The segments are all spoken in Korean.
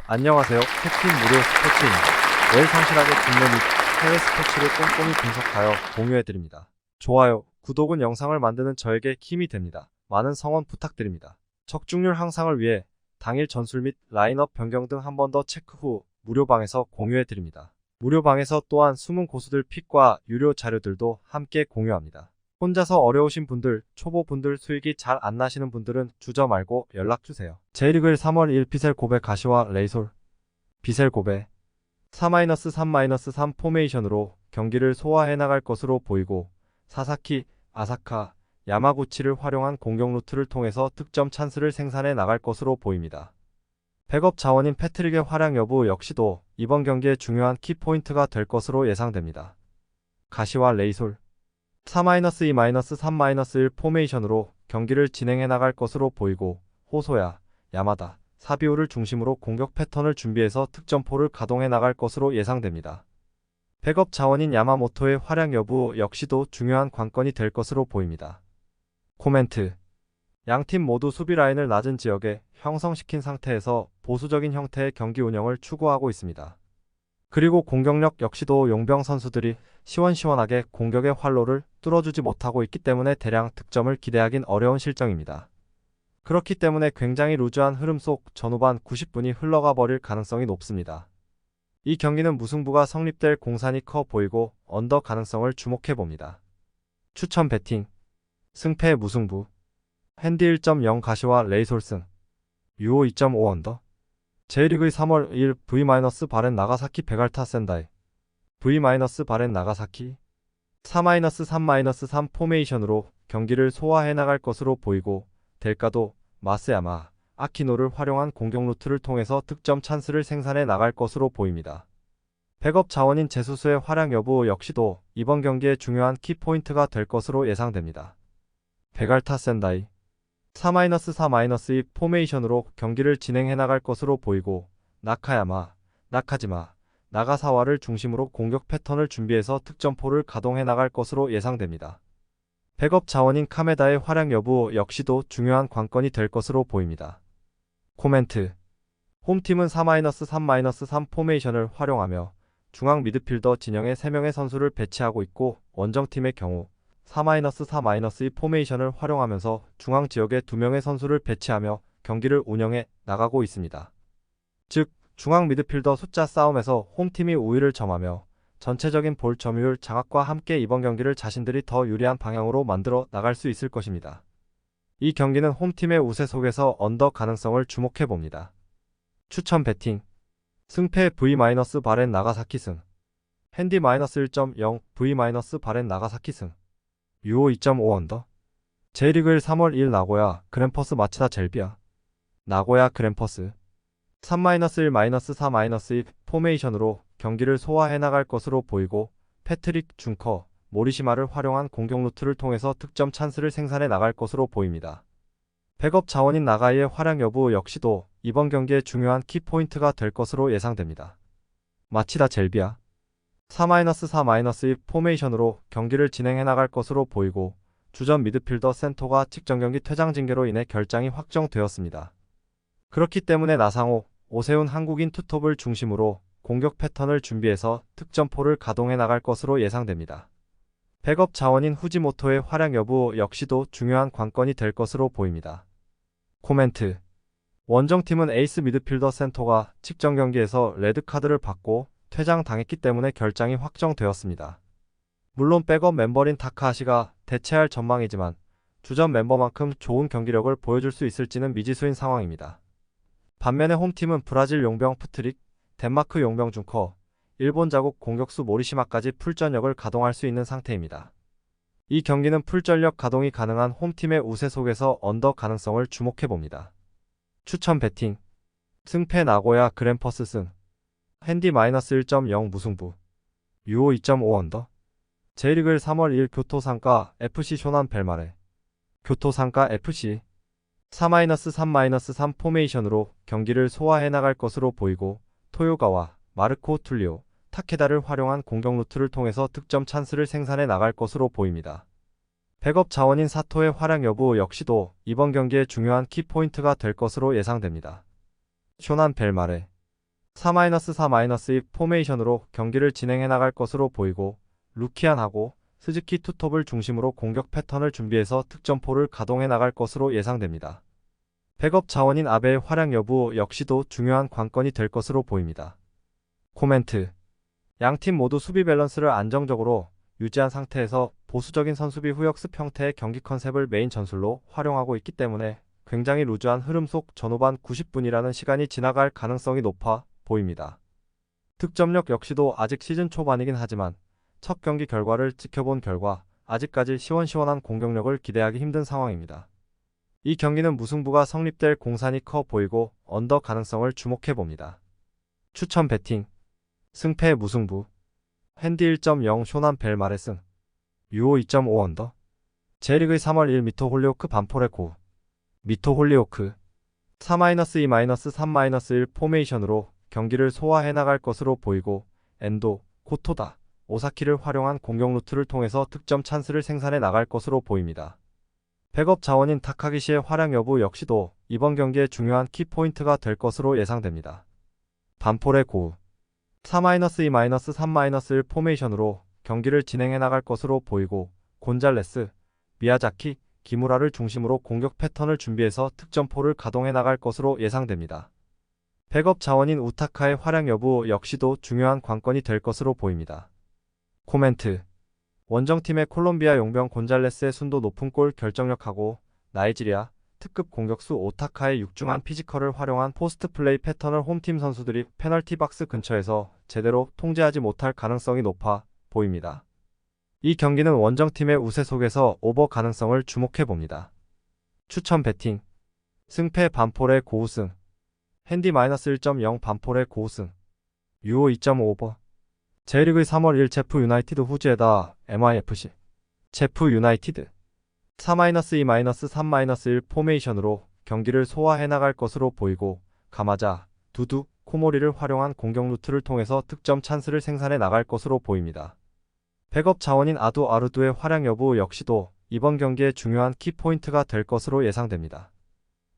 안녕하세요. 캡틴 무료 스포츠입니다. 매일 성실하게 국내 및 해외 스포츠를 꼼꼼히 분석하여 공유해드립니다. 좋아요, 구독은 영상을 만드는 저에게 힘이 됩니다. 많은 성원 부탁드립니다. 적중률 향상을 위해 당일 전술 및 라인업 변경 등 한 번 더 체크 후 무료방에서 공유해드립니다. 무료방에서 또한 숨은 고수들 픽과 유료 자료들도 함께 공유합니다. 혼자서 어려우신 분들, 초보분들 수익이 잘 안 나시는 분들은 주저 말고 연락주세요. J리그 1 3월 1 피셀 고베 가시와 레이솔 비셀 고베 4-3-3-3 포메이션으로 경기를 소화해 나갈 것으로 보이고 사사키, 아사카, 야마구치를 활용한 공격 루트를 통해서 득점 찬스를 생산해 나갈 것으로 보입니다. 백업 자원인 패트릭의 활약 여부 역시도 이번 경기의 중요한 키포인트가 될 것으로 예상됩니다. 가시와 레이솔 4-2-3-1 포메이션으로 경기를 진행해 나갈 것으로 보이고 호소야, 야마다, 사비오를 중심으로 공격 패턴을 준비해서 득점포를 가동해 나갈 것으로 예상됩니다. 백업 자원인 야마모토의 활약 여부 역시도 중요한 관건이 될 것으로 보입니다. 코멘트 양팀 모두 수비 라인을 낮은 지역에 형성시킨 상태에서 보수적인 형태의 경기 운영을 추구하고 있습니다. 그리고 공격력 역시도 용병 선수들이 시원시원하게 공격의 활로를 뚫어주지 못하고 있기 때문에 대량 득점을 기대하긴 어려운 실정입니다. 그렇기 때문에 굉장히 루즈한 흐름 속 전후반 90분이 흘러가 버릴 가능성이 높습니다. 이 경기는 무승부가 성립될 공산이 커 보이고 언더 가능성을 주목해봅니다. 추천 배팅 승패 무승부 핸디 1.0 가시와 레이솔승 유오 2.5 언더 J리그 3월 1 V-바렌 나가사키 베갈타 센다이 V-바렌 나가사키 4-3-3 포메이션으로 경기를 소화해 나갈 것으로 보이고 델카도, 마스야마, 아키노를 활용한 공격 루트를 통해서 득점 찬스를 생산해 나갈 것으로 보입니다. 백업 자원인 제수스의 활약 여부 역시도 이번 경기의 중요한 키포인트가 될 것으로 예상됩니다. 베갈타 센다이 4-4-2 포메이션으로 경기를 진행해 나갈 것으로 보이고 나카야마, 나카지마, 나가사와를 중심으로 공격 패턴을 준비해서 득점포를 가동해 나갈 것으로 예상됩니다. 백업 자원인 카메다의 활약 여부 역시도 중요한 관건이 될 것으로 보입니다. 코멘트 홈팀은 4-3-3 포메이션을 활용하며 중앙 미드필더 진영에 3명의 선수를 배치하고 있고 원정팀의 경우 4-4-2 포메이션을 활용하면서 중앙 지역에 2명의 선수를 배치하며 경기를 운영해 나가고 있습니다. 즉, 중앙 미드필더 숫자 싸움에서 홈팀이 우위를 점하며 전체적인 볼 점유율 장악과 함께 이번 경기를 자신들이 더 유리한 방향으로 만들어 나갈 수 있을 것입니다. 이 경기는 홈팀의 우세 속에서 언더 가능성을 주목해봅니다. 추천 배팅 승패 V-바렌 나가사키 승 핸디 -1.0 V-바렌 나가사키 승 유오 2.5 언더 J리그 1 3월 1 나고야 그랜퍼스 마치다 젤비아 나고야 그랜퍼스 3-1-4-2 포메이션으로 경기를 소화해 나갈 것으로 보이고 패트릭 중커, 모리시마를 활용한 공격 루트를 통해서 득점 찬스를 생산해 나갈 것으로 보입니다. 백업 자원인 나가이의 활약 여부 역시도 이번 경기의 중요한 키포인트가 될 것으로 예상됩니다. 마치다 젤비아 4-4-2 포메이션으로 경기를 진행해 나갈 것으로 보이고 주전 미드필더 센토가 직전 경기 퇴장 징계로 인해 결장이 확정되었습니다. 그렇기 때문에 나상호, 오세훈 한국인 투톱을 중심으로 공격 패턴을 준비해서 득점포를 가동해 나갈 것으로 예상됩니다. 백업 자원인 후지모토의 활약 여부 역시도 중요한 관건이 될 것으로 보입니다. 코멘트 원정팀은 에이스 미드필더 센토가 직전 경기에서 레드카드를 받고 퇴장당했기 때문에 결장이 확정되었습니다. 물론 백업 멤버인 타카하시가 대체할 전망이지만 주전 멤버만큼 좋은 경기력을 보여줄 수 있을지는 미지수인 상황입니다. 반면에 홈팀은 브라질 용병 푸트릭, 덴마크 용병 중커, 일본 자국 공격수 모리시마까지 풀전력을 가동할 수 있는 상태입니다. 이 경기는 풀전력 가동이 가능한 홈팀의 우세 속에서 언더 가능성을 주목해봅니다. 추천 배팅 승패 나고야 그랜퍼스 승 핸디 -1.0 무승부 유오 2.5 언더 J리그 1 3월 1 교토상가 FC 쇼난 벨마레 교토상가 FC 4-3-3 포메이션으로 경기를 소화해 나갈 것으로 보이고 토요가와 마르코 툴리오, 타케다를 활용한 공격 루트를 통해서 득점 찬스를 생산해 나갈 것으로 보입니다. 백업 자원인 사토의 활약 여부 역시도 이번 경기의 중요한 키포인트가 될 것으로 예상됩니다. 쇼난 벨마레 4-4-2 포메이션으로 경기를 진행해 나갈 것으로 보이고 루키안하고 스즈키 투톱을 중심으로 공격 패턴을 준비해서 득점포를 가동해 나갈 것으로 예상됩니다. 백업 자원인 아베의 활약 여부 역시도 중요한 관건이 될 것으로 보입니다. 코멘트. 양팀 모두 수비 밸런스를 안정적으로 유지한 상태에서 보수적인 선수비 후역습 형태의 경기 컨셉을 메인 전술로 활용하고 있기 때문에 굉장히 루즈한 흐름 속 전후반 90분이라는 시간이 지나갈 가능성이 높아 보입니다. 득점력 역시도 아직 시즌 초반이긴 하지만 첫 경기 결과를 지켜본 결과 아직까지 시원시원한 공격력을 기대하기 힘든 상황입니다. 이 경기는 무승부가 성립될 공산이 커 보이고 언더 가능성을 주목해 봅니다. 추천 배팅. 승패 무승부. 핸디 1.0 쇼난 벨말의 승. 유오 2.5 언더. J리그 3월 1 미토 홀리오크 반폴의 고. 미토 홀리오크. 4-2-3-1 포메이션으로 경기를 소화해 나갈 것으로 보이고 엔도, 고토다, 오사키를 활용한 공격 루트를 통해서 득점 찬스를 생산해 나갈 것으로 보입니다. 백업 자원인 타카기시의 활약 여부 역시도 이번 경기의 중요한 키포인트가 될 것으로 예상됩니다. 반폴의 고우. 4-2-3-1 포메이션으로 경기를 진행해 나갈 것으로 보이고 곤잘레스, 미야자키, 기무라를 중심으로 공격 패턴을 준비해서 득점포를 가동해 나갈 것으로 예상됩니다. 백업 자원인 우타카의 활약 여부 역시도 중요한 관건이 될 것으로 보입니다. 코멘트. 원정팀의 콜롬비아 용병 곤잘레스의 순도 높은 골 결정력하고 나이지리아 특급 공격수 오타카의 육중한 피지컬을 활용한 포스트 플레이 패턴을 홈팀 선수들이 페널티 박스 근처에서 제대로 통제하지 못할 가능성이 높아 보입니다. 이 경기는 원정팀의 우세 속에서 오버 가능성을 주목해 봅니다. 추천 배팅. 승패 반폴의 고우승. 핸디 -1.0 반폴의 고우승. 유오 2.5 오버. J리그 3월 1 제프 유나이티드 후지에다 MIFC. 제프 유나이티드. 4-2-3-1 포메이션으로 경기를 소화해 나갈 것으로 보이고 가마자, 두두, 코모리를 활용한 공격 루트를 통해서 득점 찬스를 생산해 나갈 것으로 보입니다. 백업 자원인 아두 아르두의 활약 여부 역시도 이번 경기의 중요한 키포인트가 될 것으로 예상됩니다.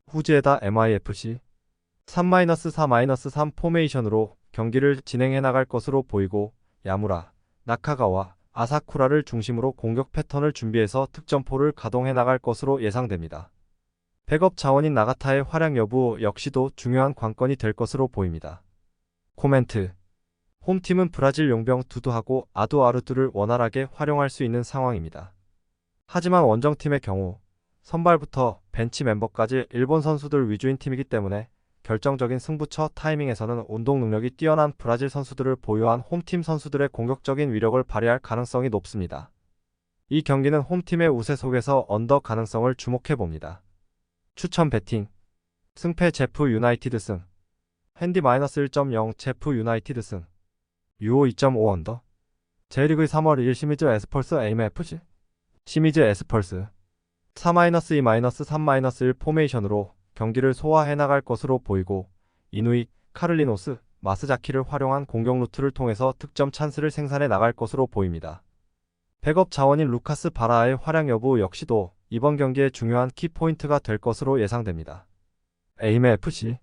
후지에다 MIFC. 3-4-3 포메이션으로 경기를 진행해 나갈 것으로 보이고 야무라, 나카가와 아사쿠라를 중심으로 공격 패턴을 준비해서 득점포를 가동해 나갈 것으로 예상됩니다. 백업 자원인 나가타의 활약 여부 역시도 중요한 관건이 될 것으로 보입니다. 코멘트. 홈팀은 브라질 용병 두두하고 아두 아르두를 원활하게 활용할 수 있는 상황입니다. 하지만 원정팀의 경우 선발부터 벤치 멤버까지 일본 선수들 위주인 팀이기 때문에 결정적인 승부처 타이밍에서는 운동 능력이 뛰어난 브라질 선수들을 보유한 홈팀 선수들의 공격적인 위력을 발휘할 가능성이 높습니다. 이 경기는 홈팀의 우세 속에서 언더 가능성을 주목해 봅니다. 추천 배팅. 승패 제프 유나이티드 승. 핸디 -1.0 제프 유나이티드 승. 유오 2.5 언더. J리그 3월 1 시미즈 에스펄스 에임FC. 시미즈 에스펄스. 4-2-3-1 포메이션으로 경기를 소화해 나갈 것으로 보이고 이누이, 카를리노스, 마스자키를 활용한 공격 루트를 통해서 득점 찬스를 생산해 나갈 것으로 보입니다. 백업 자원인 루카스 바라의 활약 여부 역시도 이번 경기의 중요한 키포인트가 될 것으로 예상됩니다. 에임FC.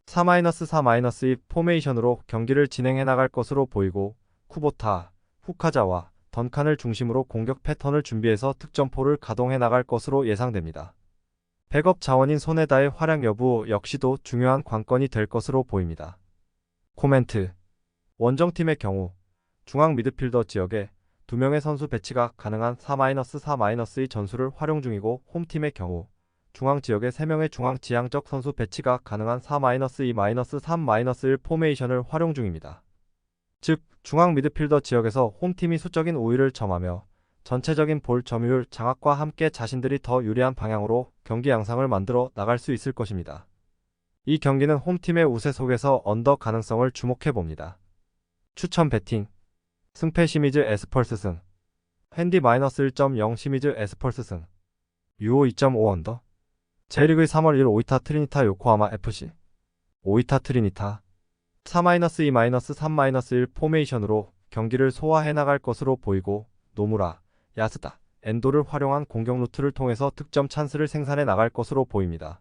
3-4-2 포메이션으로 경기를 진행해 나갈 것으로 보이고 쿠보타, 후카자와 던칸을 중심으로 공격 패턴을 준비해서 득점포를 가동해 나갈 것으로 예상됩니다. 백업 자원인 소네다의 활약 여부 역시도 중요한 관건이 될 것으로 보입니다. 코멘트. 원정팀의 경우 중앙 미드필더 지역에 2명의 선수 배치가 가능한 4-4-2 전술을 활용 중이고 홈팀의 경우 중앙 지역에 3명의 중앙 지향적 선수 배치가 가능한 4-2-3-1 포메이션을 활용 중입니다. 즉, 중앙 미드필더 지역에서 홈팀이 수적인 우위를 점하며 전체적인 볼 점유율 장악과 함께 자신들이 더 유리한 방향으로 경기 양상을 만들어 나갈 수 있을 것입니다. 이 경기는 홈팀의 우세 속에서 언더 가능성을 주목해 봅니다. 추천 배팅. 승패 시미즈 에스펄스 승. 핸디 -1.0 시미즈 에스펄스 승. 유오 2.5 언더. J리그 3월 1 오이타 트리니타 요코하마 FC. 오이타 트리니타. 4-2-3-1 포메이션으로 경기를 소화해 나갈 것으로 보이고 노무라, 야스다, 엔도를 활용한 공격 루트를 통해서 득점 찬스를 생산해 나갈 것으로 보입니다.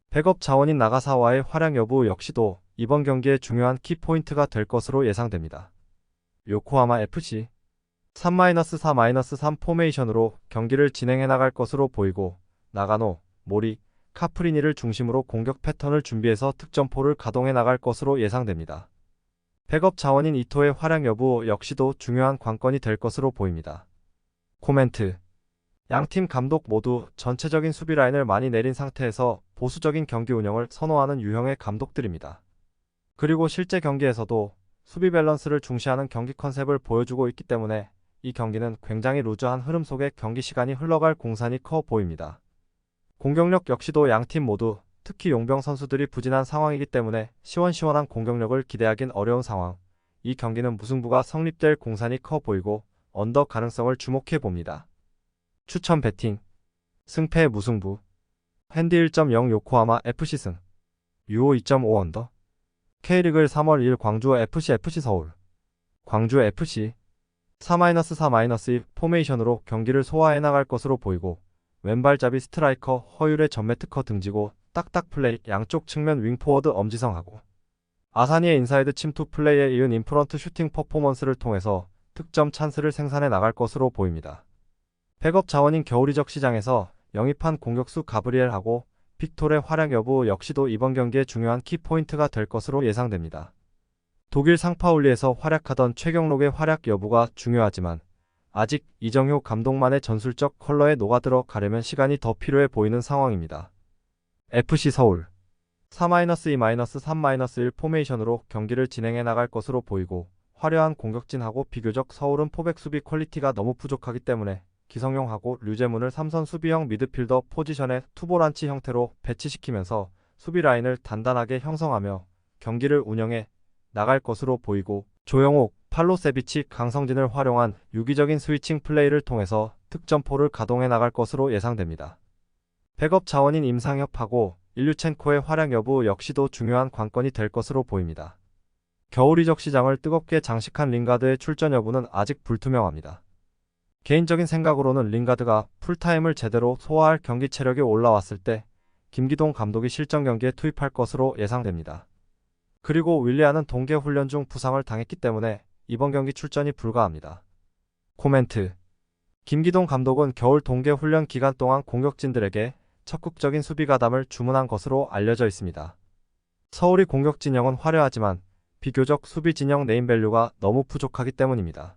백업 자원인 나가사와의 활약 여부 역시도 이번 경기의 중요한 키포인트가 될 것으로 예상됩니다. 요코하마 FC 3-4-3 포메이션으로 경기를 진행해 나갈 것으로 보이고 나가노, 모리, 카프리니를 중심으로 공격 패턴을 준비해서 득점포를 가동해 나갈 것으로 예상됩니다. 백업 자원인 이토의 활약 여부 역시도 중요한 관건이 될 것으로 보입니다. 코멘트. 양팀 감독 모두 전체적인 수비 라인을 많이 내린 상태에서 보수적인 경기 운영을 선호하는 유형의 감독들입니다. 그리고 실제 경기에서도 수비 밸런스를 중시하는 경기 컨셉을 보여주고 있기 때문에 이 경기는 굉장히 루즈한 흐름 속에 경기 시간이 흘러갈 공산이 커 보입니다. 공격력 역시도 양팀 모두 특히 용병 선수들이 부진한 상황이기 때문에 시원시원한 공격력을 기대하긴 어려운 상황. 이 경기는 무승부가 성립될 공산이 커 보이고 언더 가능성을 주목해 봅니다. 추천 배팅. 승패 무승부. 핸디 1.0 요코하마 FC 승. 유오 2.5 언더. K리그 3월 1일 광주 FC 서울. 광주 FC 4-4-2 포메이션으로 경기를 소화해 나갈 것으로 보이고 왼발잡이 스트라이커 허율의 전매 특허 등지고 딱딱 플레이 양쪽 측면 윙포워드 엄지성하고 아사니의 인사이드 침투 플레이에 이은 인프런트 슈팅 퍼포먼스를 통해서 득점 찬스를 생산해 나갈 것으로 보입니다. 백업 자원인 겨울이적 시장에서 영입한 공격수 가브리엘하고 빅톨의 활약 여부 역시도 이번 경기의 중요한 키포인트가 될 것으로 예상됩니다. 독일 상파울리에서 활약하던 최경록의 활약 여부가 중요하지만 아직 이정효 감독만의 전술적 컬러에 녹아들어 가려면 시간이 더 필요해 보이는 상황입니다. FC 서울 4-2-3-1 포메이션으로 경기를 진행해 나갈 것으로 보이고 화려한 공격진하고 비교적 서울은 포백 수비 퀄리티가 너무 부족하기 때문에 기성용하고 류재문을 3선 수비형 미드필더 포지션에 투보란치 형태로 배치시키면서 수비 라인을 단단하게 형성하며 경기를 운영해 나갈 것으로 보이고 조영옥, 팔로세비치, 강성진을 활용한 유기적인 스위칭 플레이를 통해서 득점포를 가동해 나갈 것으로 예상됩니다. 백업 자원인 임상협하고 일류첸코의 활약 여부 역시도 중요한 관건이 될 것으로 보입니다. 겨울 이적 시장을 뜨겁게 장식한 링가드의 출전 여부는 아직 불투명합니다. 개인적인 생각으로는 링가드가 풀타임을 제대로 소화할 경기 체력이 올라왔을 때 김기동 감독이 실전 경기에 투입할 것으로 예상됩니다. 그리고 윌리안은 동계 훈련 중 부상을 당했기 때문에 이번 경기 출전이 불가합니다. 코멘트. 김기동 감독은 겨울 동계 훈련 기간 동안 공격진들에게 적극적인 수비 가담을 주문한 것으로 알려져 있습니다. 서울이 공격 진영은 화려하지만 비교적 수비 진영 네임밸류가 너무 부족하기 때문입니다.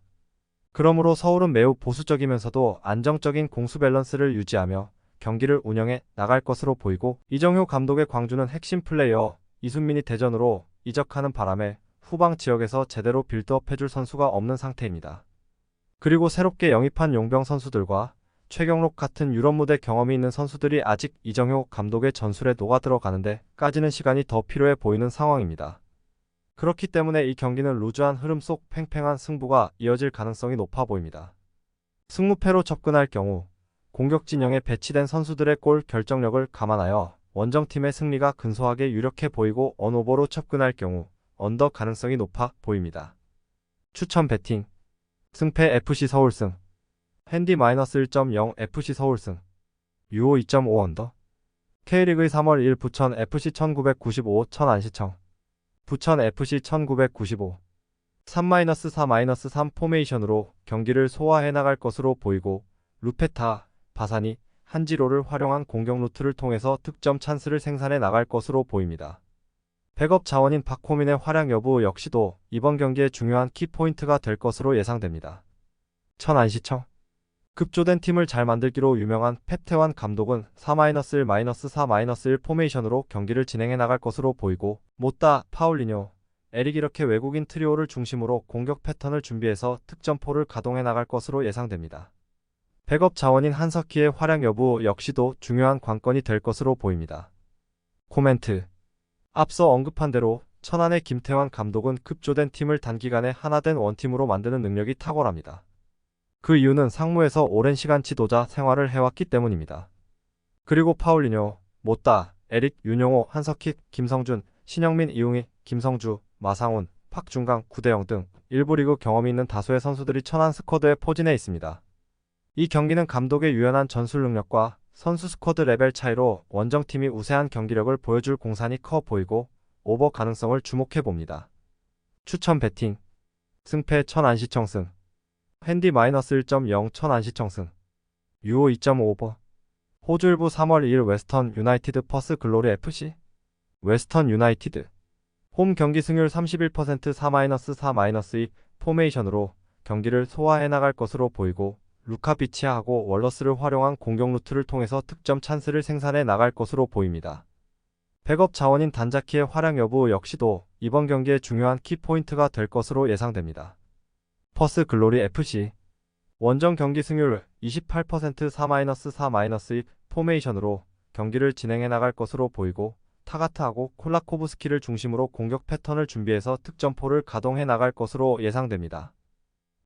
그러므로 서울은 매우 보수적이면서도 안정적인 공수 밸런스를 유지하며 경기를 운영해 나갈 것으로 보이고 이정효 감독의 광주는 핵심 플레이어 이순민이 대전으로 이적하는 바람에 후방 지역에서 제대로 빌드업 해줄 선수가 없는 상태입니다. 그리고 새롭게 영입한 용병 선수들과 최경록 같은 유럽 무대 경험이 있는 선수들이 아직 이정효 감독의 전술에 녹아들어 가는데 까지는 시간이 더 필요해 보이는 상황입니다. 그렇기 때문에 이 경기는 루즈한 흐름 속 팽팽한 승부가 이어질 가능성이 높아 보입니다. 승무패로 접근할 경우 공격 진영에 배치된 선수들의 골 결정력을 감안하여 원정팀의 승리가 근소하게 유력해 보이고 언오버로 접근할 경우 언더 가능성이 높아 보입니다. 추천 배팅. 승패 FC 서울승. 핸디 -1.0 FC 서울승. 유오 2.5 언더. K리그 3월 1일 부천 FC 1995 천안시청. 부천 FC 1995. 3-4-3 포메이션으로 경기를 소화해 나갈 것으로 보이고 루페타, 바사니, 한지로를 활용한 공격 루트를 통해서 득점 찬스를 생산해 나갈 것으로 보입니다. 백업 자원인 박호민의 활약 여부 역시도 이번 경기의 중요한 키포인트가 될 것으로 예상됩니다. 천안시청. 급조된 팀을 잘 만들기로 유명한 펩태완 감독은 4-1-4-1 포메이션으로 경기를 진행해 나갈 것으로 보이고 모따, 파울리뇨, 에릭 이렇게 외국인 트리오를 중심으로 공격 패턴을 준비해서 득점포를 가동해 나갈 것으로 예상됩니다. 백업 자원인 한석희의 활약 여부 역시도 중요한 관건이 될 것으로 보입니다. 코멘트. 앞서 언급한 대로 천안의 김태환 감독은 급조된 팀을 단기간에 하나된 원팀으로 만드는 능력이 탁월합니다. 그 이유는 상무에서 오랜 시간 지도자 생활을 해왔기 때문입니다. 그리고 파울리뇨, 모따, 에릭, 윤용호, 한석희, 김성준, 신영민, 이웅희, 김성주, 마상훈, 박준강, 구대영 등 일부 리그 경험이 있는 다수의 선수들이 천안 스쿼드에 포진해 있습니다. 이 경기는 감독의 유연한 전술 능력과 선수 스쿼드 레벨 차이로 원정팀이 우세한 경기력을 보여줄 공산이 커 보이고 오버 가능성을 주목해 봅니다. 추천 배팅 승패 1000 안시청승 핸디 -1.0 1000 안시청승 유오 2.5 오버 호주 일부 3월 2일 웨스턴 유나이티드 퍼스 글로리 FC 웨스턴 유나이티드 홈 경기 승률 31% 4-4-2 포메이션으로 경기를 소화해 나갈 것으로 보이고 루카 비치아하고 월러스를 활용한 공격 루트를 통해서 득점 찬스를 생산해 나갈 것으로 보입니다. 백업 자원인 단자키의 활약 여부 역시도 이번 경기의 중요한 키포인트가 될 것으로 예상됩니다. 퍼스 글로리 FC 원정 경기 승률 28% 4-4-2 포메이션으로 경기를 진행해 나갈 것으로 보이고 타가트하고 콜라코브스키를 중심으로 공격 패턴을 준비해서 득점포를 가동해 나갈 것으로 예상됩니다.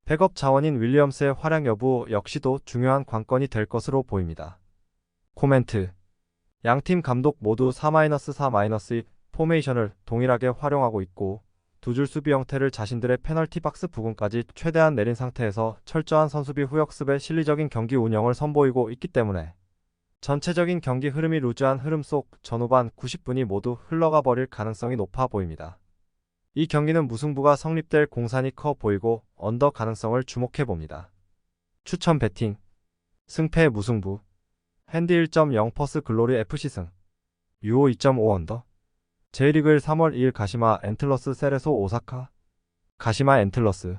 백업 자원인 윌리엄스의 활약 여부 역시도 중요한 관건이 될 것으로 보입니다. 코멘트 양팀 감독 모두 4-4-2 포메이션을 동일하게 활용하고 있고 두 줄 수비 형태를 자신들의 페널티 박스 부근까지 최대한 내린 상태에서 철저한 선수비 후역습의 실리적인 경기 운영을 선보이고 있기 때문에 전체적인 경기 흐름이 루즈한 흐름 속 전후반 90분이 모두 흘러가 버릴 가능성이 높아 보입니다. 이 경기는 무승부가 성립될 공산이 커 보이고 언더 가능성을 주목해 봅니다. 추천 배팅 승패 무승부 핸디 1.0 퍼스 글로리 FC승 유오 2.5 언더 J리그 1 3월 2일 가시마 엔틀러스 세레소 오사카 가시마 엔틀러스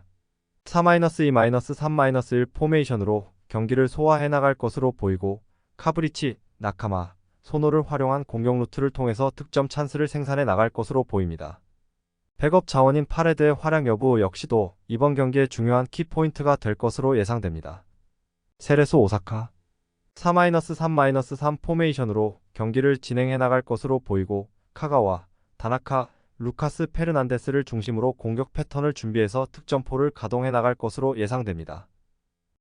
4-2-3-1 포메이션으로 경기를 소화해 나갈 것으로 보이고 카브리치, 나카마, 소노를 활용한 공격 루트를 통해서 득점 찬스를 생산해 나갈 것으로 보입니다. 백업 자원인 파레드의 활약 여부 역시도 이번 경기의 중요한 키포인트가 될 것으로 예상됩니다. 세레소 오사카 4-3-3 포메이션으로 경기를 진행해 나갈 것으로 보이고 카가와, 다나카, 루카스 페르난데스를 중심으로 공격 패턴을 준비해서 득점포를 가동해 나갈 것으로 예상됩니다.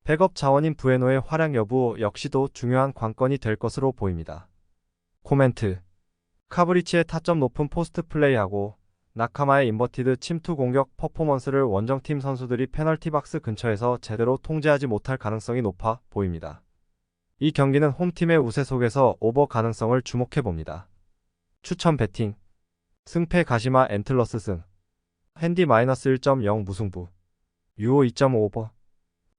백업 자원인 부에노의 활약 여부 역시도 중요한 관건이 될 것으로 보입니다. 코멘트 카브리치의 타점 높은 포스트 플레이하고 나카마의 인버티드 침투 공격 퍼포먼스를 원정팀 선수들이 페널티 박스 근처에서 제대로 통제하지 못할 가능성이 높아 보입니다. 이 경기는 홈팀의 우세 속에서 오버 가능성을 주목해 봅니다. 추천 배팅 승패 가시마 엔틀러스 승 핸디 -1.0 무승부 유오 2.5 오버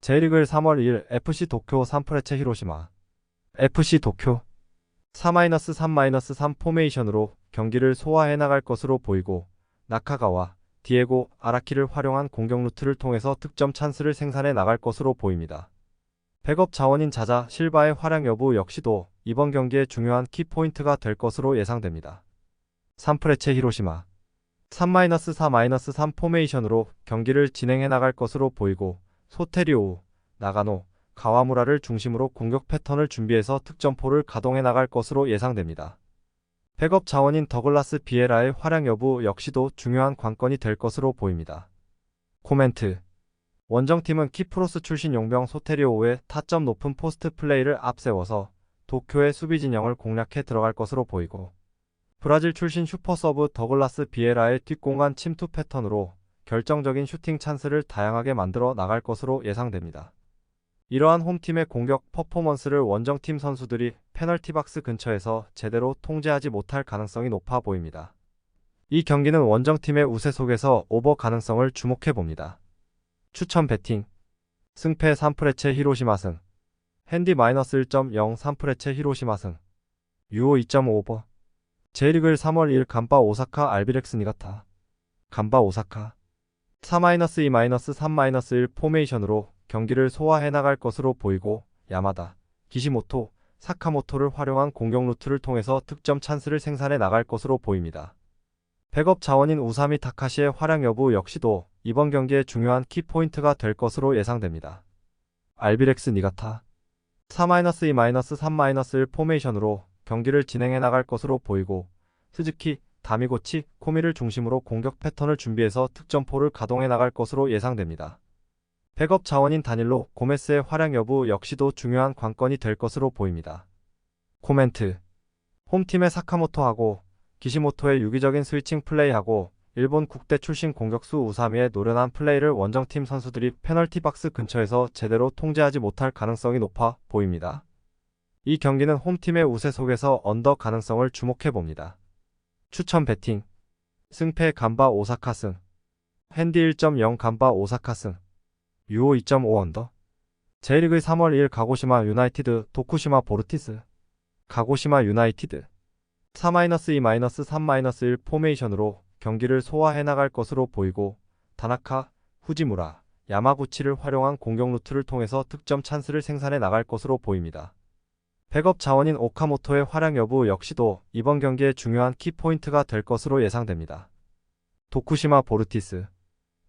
J리그 1 3월 2일 FC 도쿄 산프레체 히로시마 FC 도쿄 4-3-3 포메이션으로 경기를 소화해 나갈 것으로 보이고 나카가와 디에고 아라키를 활용한 공격 루트를 통해서 득점 찬스를 생산해 나갈 것으로 보입니다. 백업 자원인 자자 실바의 활약 여부 역시도 이번 경기의 중요한 키포인트가 될 것으로 예상됩니다. 산프레체 히로시마 3-4-3 포메이션으로 경기를 진행해 나갈 것으로 보이고 소테리오, 나가노, 가와무라를 중심으로 공격 패턴을 준비해서 득점포를 가동해 나갈 것으로 예상됩니다. 백업 자원인 더글라스 비에라의 활약 여부 역시도 중요한 관건이 될 것으로 보입니다. 코멘트 원정팀은 키프로스 출신 용병 소테리오의 타점 높은 포스트 플레이를 앞세워서 도쿄의 수비 진영을 공략해 들어갈 것으로 보이고 브라질 출신 슈퍼서브 더글라스 비에라의 뒷공간 침투 패턴으로 결정적인 슈팅 찬스를 다양하게 만들어 나갈 것으로 예상됩니다. 이러한 홈팀의 공격 퍼포먼스를 원정팀 선수들이 페널티 박스 근처에서 제대로 통제하지 못할 가능성이 높아 보입니다. 이 경기는 원정팀의 우세 속에서 오버 가능성을 주목해 봅니다. 추천 배팅 승패 산프레체 히로시마 승 핸디 -1.0 산프레체 히로시마 승 유오 2.5 오버 J리그 1 3월 2일 간바 오사카 알비렉스 니가타 간바 오사카 4-2-3-1 포메이션으로 경기를 소화해 나갈 것으로 보이고 야마다, 기시모토, 사카모토를 활용한 공격 루트를 통해서 득점 찬스를 생산해 나갈 것으로 보입니다. 백업 자원인 우사미 타카시의 활약 여부 역시도 이번 경기의 중요한 키포인트가 될 것으로 예상됩니다. 알비렉스 니가타 4-2-3-1 포메이션으로 경기를 진행해 나갈 것으로 보이고 스즈키, 다미고치, 코미를 중심으로 공격 패턴을 준비해서 득점포를 가동해 나갈 것으로 예상됩니다. 백업 자원인 다닐로 고메스의 활약 여부 역시도 중요한 관건이 될 것으로 보입니다. 코멘트 홈팀의 사카모토하고 기시모토의 유기적인 스위칭 플레이하고 일본 국대 출신 공격수 우사미의 노련한 플레이를 원정팀 선수들이 페널티 박스 근처에서 제대로 통제하지 못할 가능성이 높아 보입니다. 이 경기는 홈팀의 우세 속에서 언더 가능성을 주목해봅니다. 추천 배팅 승패 간바 오사카 승 핸디 1.0 간바 오사카 승 유오 2.5 언더 J리그 3월 2일 가고시마 유나이티드 도쿠시마 보르티스 가고시마 유나이티드 4-2-3-1 포메이션으로 경기를 소화해 나갈 것으로 보이고 다나카, 후지무라, 야마구치를 활용한 공격 루트를 통해서 득점 찬스를 생산해 나갈 것으로 보입니다. 백업 자원인 오카모토의 활약 여부 역시도 이번 경기의 중요한 키포인트가 될 것으로 예상됩니다. 도쿠시마 보르티스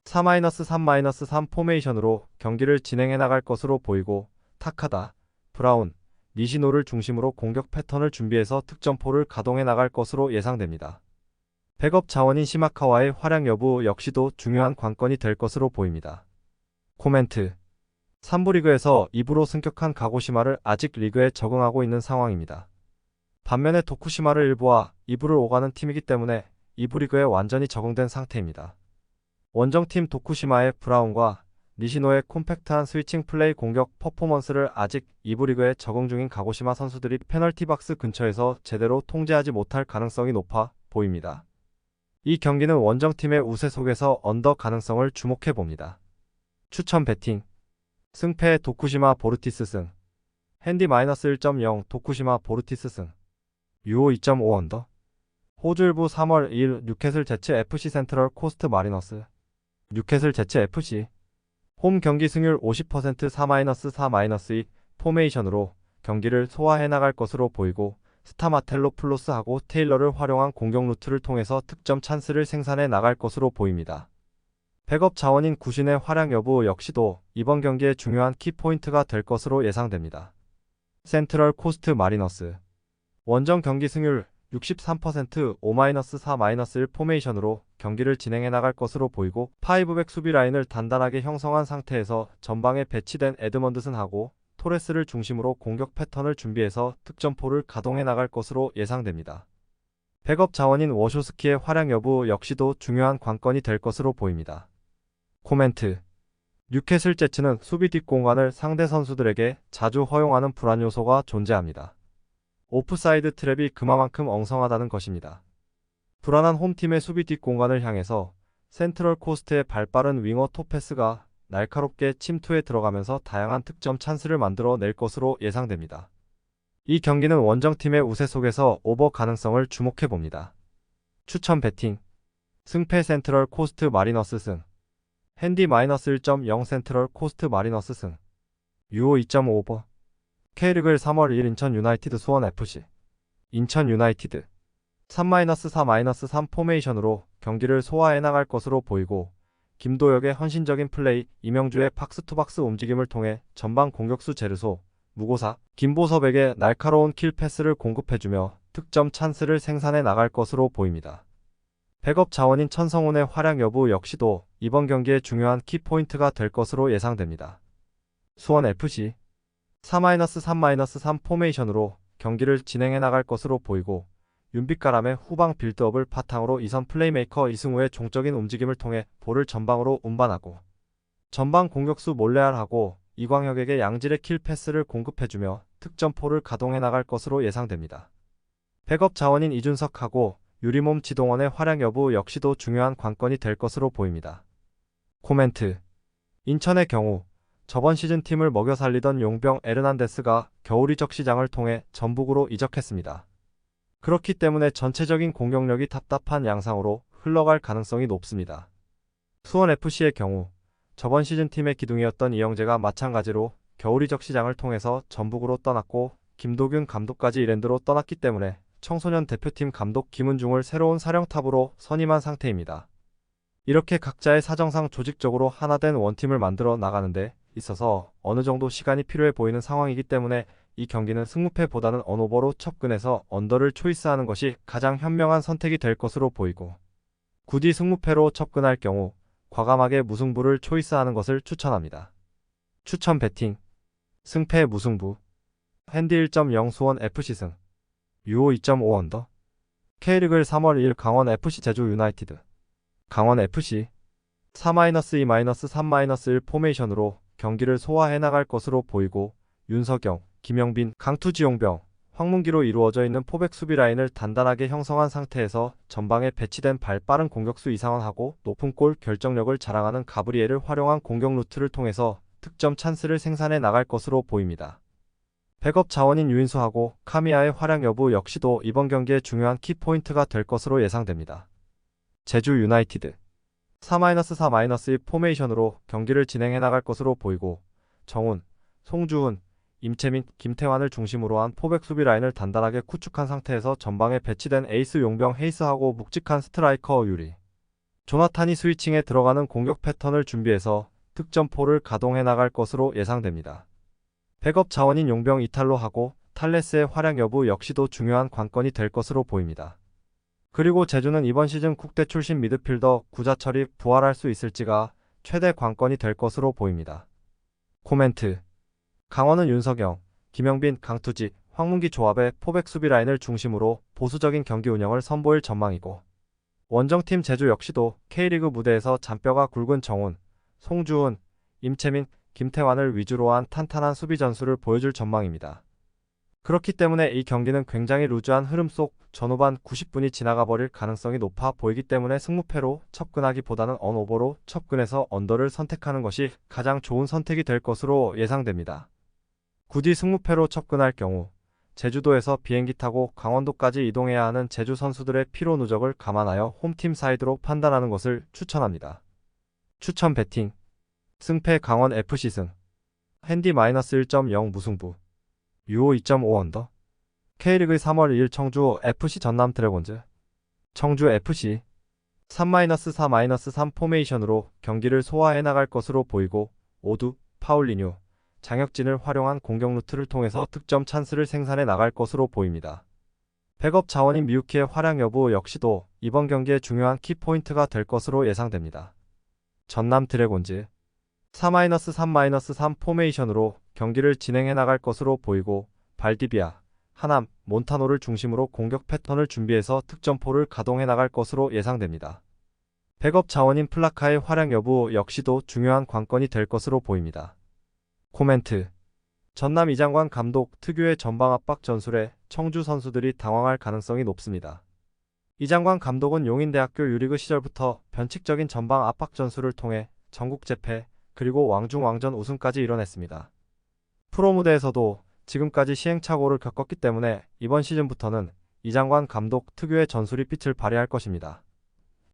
4-3-3 포메이션으로 경기를 진행해 나갈 것으로 보이고 타카다, 브라운, 니시노를 중심으로 공격 패턴을 준비해서 득점포를 가동해 나갈 것으로 예상됩니다. 백업 자원인 시마카와의 활약 여부 역시도 중요한 관건이 될 것으로 보입니다. 코멘트 3부 리그에서 2부로 승격한 가고시마를 아직 리그에 적응하고 있는 상황입니다. 반면에 도쿠시마를 1부와 2부를 오가는 팀이기 때문에 2부 리그에 완전히 적응된 상태입니다. 원정팀 도쿠시마의 브라운과 니시노의 콤팩트한 스위칭 플레이 공격 퍼포먼스를 아직 2부 리그에 적응 중인 가고시마 선수들이 페널티 박스 근처에서 제대로 통제하지 못할 가능성이 높아 보입니다. 이 경기는 원정팀의 우세 속에서 언더 가능성을 주목해봅니다. 추천 배팅 승패 도쿠시마 보르티스 승 핸디 -1.0 도쿠시마 보르티스 승 유오 2.5 언더 호주 일부 3월 2일 뉴캐슬 제츠 FC 센트럴 코스트 마리너스 뉴캐슬 제츠 FC 홈 경기 승률 50% 4-4-2 포메이션으로 경기를 소화해 나갈 것으로 보이고 스타마텔로 플로스하고 테일러를 활용한 공격 루트를 통해서 득점 찬스를 생산해 나갈 것으로 보입니다. 백업 자원인 구신의 활약 여부 역시도 이번 경기의 중요한 키포인트가 될 것으로 예상됩니다. 센트럴 코스트 마리너스 원정 경기 승률 63% 5-4-1 포메이션으로 경기를 진행해 나갈 것으로 보이고 파이브백 수비 라인을 단단하게 형성한 상태에서 전방에 배치된 에드먼드슨하고 토레스를 중심으로 공격 패턴을 준비해서 득점포를 가동해 나갈 것으로 예상됩니다. 백업 자원인 워쇼스키의 활약 여부 역시도 중요한 관건이 될 것으로 보입니다. 코멘트 뉴캐슬 제츠는 수비 뒷공간을 상대 선수들에게 자주 허용하는 불안 요소가 존재합니다. 오프사이드 트랩이 그만큼 엉성하다는 것입니다. 불안한 홈팀의 수비 뒷공간을 향해서 센트럴 코스트의 발빠른 윙어 토패스가 날카롭게 침투해 들어가면서 다양한 득점 찬스를 만들어 낼 것으로 예상됩니다. 이 경기는 원정팀의 우세 속에서 오버 가능성을 주목해봅니다. 추천 배팅 승패 센트럴 코스트 마리너스 승 핸디 -1.0 센트럴 코스트 마리너스 승 유오 2.5 오버 K리그 3월 2일 인천 유나이티드 수원 FC 인천 유나이티드 3-4-3 포메이션으로 경기를 소화해 나갈 것으로 보이고 김도혁의 헌신적인 플레이, 이명주의 박스투박스 움직임을 통해 전방 공격수 제르소, 무고사, 김보섭에게 날카로운 킬 패스를 공급해주며 득점 찬스를 생산해 나갈 것으로 보입니다. 백업 자원인 천성훈의 활약 여부 역시도 이번 경기의 중요한 키포인트가 될 것으로 예상됩니다. 수원FC 4-3-3 포메이션으로 경기를 진행해 나갈 것으로 보이고 윤빛가람의 후방 빌드업을 바탕으로 이선 플레이메이커 이승우의 종적인 움직임을 통해 볼을 전방으로 운반하고 전방 공격수 몰레알하고 이광혁에게 양질의 킬 패스를 공급해주며 득점포를 가동해 나갈 것으로 예상됩니다. 백업 자원인 이준석하고 유리몸 지동원의 활약 여부 역시도 중요한 관건이 될 것으로 보입니다. 코멘트 인천의 경우 저번 시즌 팀을 먹여 살리던 용병 에르난데스가 겨울 이적 시장을 통해 전북으로 이적했습니다. 그렇기 때문에 전체적인 공격력이 답답한 양상으로 흘러갈 가능성이 높습니다. 수원FC의 경우 저번 시즌 팀의 기둥이었던 이영재가 마찬가지로 겨울 이적 시장을 통해서 전북으로 떠났고 김도균 감독까지 이랜드로 떠났기 때문에 청소년 대표팀 감독 김은중을 새로운 사령탑으로 선임한 상태입니다. 이렇게 각자의 사정상 조직적으로 하나된 원팀을 만들어 나가는데 있어서 어느 정도 시간이 필요해 보이는 상황이기 때문에 이 경기는 승무패보다는 언오버로 접근해서 언더를 초이스하는 것이 가장 현명한 선택이 될 것으로 보이고 굳이 승무패로 접근할 경우 과감하게 무승부를 초이스하는 것을 추천합니다. 추천 배팅 승패 무승부 핸디 1.0 수원 FC 승 유오 2.5 언더 K리그 3월 2일 강원 FC 제주 유나이티드 강원 FC 4-2-3-1 포메이션으로 경기를 소화해 나갈 것으로 보이고 윤석영, 김영빈, 강투지 용병, 황문기로 이루어져 있는 포백 수비 라인을 단단하게 형성한 상태에서 전방에 배치된 발 빠른 공격수 이상원하고 높은 골 결정력을 자랑하는 가브리엘을 활용한 공격 루트를 통해서 득점 찬스를 생산해 나갈 것으로 보입니다. 백업 자원인 유인수하고 카미야의 활약 여부 역시도 이번 경기의 중요한 키포인트가 될 것으로 예상됩니다. 제주 유나이티드 4-4-2 포메이션으로 경기를 진행해 나갈 것으로 보이고 정훈, 송주훈, 임채민, 김태환을 중심으로 한 포백 수비 라인을 단단하게 구축한 상태에서 전방에 배치된 에이스 용병 헤이스하고 묵직한 스트라이커 유리, 조나탄이 스위칭에 들어가는 공격 패턴을 준비해서 득점포를 가동해 나갈 것으로 예상됩니다. 백업 자원인 용병 이탈로하고 탈레스의 활약 여부 역시도 중요한 관건이 될 것으로 보입니다. 그리고 제주는 이번 시즌 국대 출신 미드필더 구자철이 부활할 수 있을지가 최대 관건이 될 것으로 보입니다. 코멘트. 강원은 윤석영, 김영빈, 강투지, 황문기 조합의 포백 수비 라인을 중심으로 보수적인 경기 운영을 선보일 전망이고 원정팀 제주 역시도 K리그 무대에서 잔뼈가 굵은 정훈, 송주훈, 임채민, 김태환을 위주로 한 탄탄한 수비 전술을 보여줄 전망입니다. 그렇기 때문에 이 경기는 굉장히 루즈한 흐름 속 전후반 90분이 지나가 버릴 가능성이 높아 보이기 때문에 승무패로 첩근하기보다는 언오버로 첩근해서 언더를 선택하는 것이 가장 좋은 선택이 될 것으로 예상됩니다. 굳이 승무패로 첩근할 경우 제주도에서 비행기 타고 강원도까지 이동해야 하는 제주 선수들의 피로 누적을 감안하여 홈팀 사이드로 판단하는 것을 추천합니다. 추천 배팅. 승패 강원 FC 승. 핸디 -1.0 무승부. 유오 2.5 언더. K리그 3월 2일 청주 FC 전남 드래곤즈. 청주 FC 3-4-3 포메이션으로 경기를 소화해 나갈 것으로 보이고 오두, 파울리뉴, 장혁진을 활용한 공격 루트를 통해서 득점 찬스를 생산해 나갈 것으로 보입니다. 백업 자원인 미유키의 활약 여부 역시도 이번 경기의 중요한 키포인트가 될 것으로 예상됩니다. 전남 드래곤즈 4-3-3 포메이션으로 경기를 진행해 나갈 것으로 보이고 발디비아, 하남, 몬타노를 중심으로 공격 패턴을 준비해서 득점포를 가동해 나갈 것으로 예상됩니다. 백업 자원인 플라카의 활약 여부 역시도 중요한 관건이 될 것으로 보입니다. 코멘트. 전남 이장관 감독 특유의 전방 압박 전술에 청주 선수들이 당황할 가능성이 높습니다. 이장관 감독은 용인대학교 유리그 시절부터 변칙적인 전방 압박 전술을 통해 전국 재패 그리고 왕중왕전 우승까지 이뤄냈습니다. 프로 무대에서도 지금까지 시행착오를 겪었기 때문에 이번 시즌부터는 이장관 감독 특유의 전술이 빛을 발휘할 것입니다.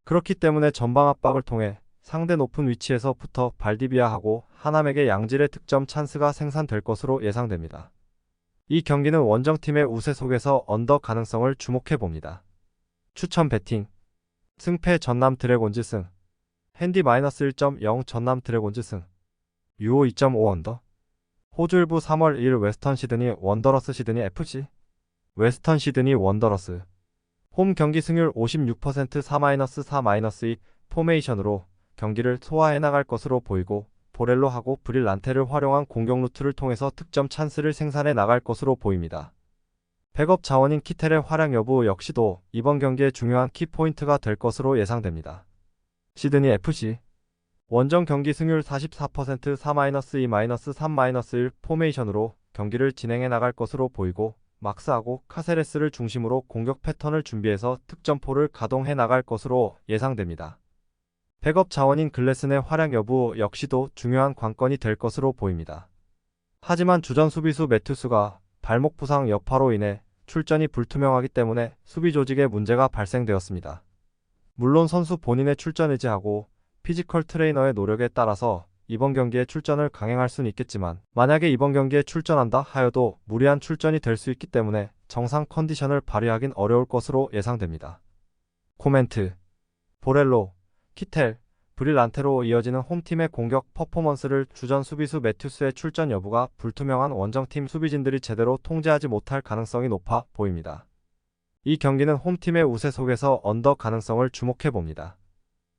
그렇기 때문에 전방 압박을 통해 상대 높은 위치에서부터 발디비아하고 하남에게 양질의 득점 찬스가 생산될 것으로 예상됩니다. 이 경기는 원정팀의 우세 속에서 언더 가능성을 주목해봅니다. 추천 배팅. 승패 전남 드래곤즈 승. 핸디 -1.0 전남 드래곤즈 승. 유오 2.5 언더. 호주 일부 3월 2일 웨스턴 시드니 원더러스 시드니 FC. 웨스턴 시드니 원더러스. 홈 경기 승률 56% 4-4-2 포메이션으로 경기를 소화해 나갈 것으로 보이고 보렐로하고 브릴란테를 활용한 공격 루트를 통해서 득점 찬스를 생산해 나갈 것으로 보입니다. 백업 자원인 키텔의 활약 여부 역시도 이번 경기의 중요한 키포인트가 될 것으로 예상됩니다. 시드니 FC 원정 경기 승률 44% 4-2-3-1 포메이션으로 경기를 진행해 나갈 것으로 보이고 막스하고 카세레스를 중심으로 공격 패턴을 준비해서 득점포를 가동해 나갈 것으로 예상됩니다. 백업 자원인 글래슨의 활약 여부 역시도 중요한 관건이 될 것으로 보입니다. 하지만 주전 수비수 매튜스가 발목 부상 여파로 인해 출전이 불투명하기 때문에 수비 조직에 문제가 발생되었습니다. 물론 선수 본인의 출전 의지하고 피지컬 트레이너의 노력에 따라서 이번 경기에 출전을 강행할 수는 있겠지만 만약에 이번 경기에 출전한다 하여도 무리한 출전이 될 수 있기 때문에 정상 컨디션을 발휘하긴 어려울 것으로 예상됩니다. 코멘트. 보렐로, 키텔, 브릴란테로 이어지는 홈팀의 공격 퍼포먼스를 주전 수비수 매튜스의 출전 여부가 불투명한 원정팀 수비진들이 제대로 통제하지 못할 가능성이 높아 보입니다. 이 경기는 홈팀의 우세 속에서 언더 가능성을 주목해봅니다.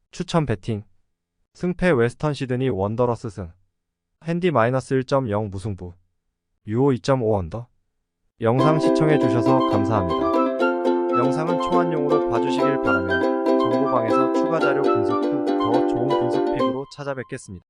추천 배팅. 승패 웨스턴 시드니 원더러스 승. 핸디 -1.0 무승부. 유오 2.5 언더. 영상 시청해주셔서 감사합니다. 영상은 초안용으로 봐주시길 바라며 정보방에서 추가 자료 분석 후 더 좋은 분석 픽으로 찾아뵙겠습니다.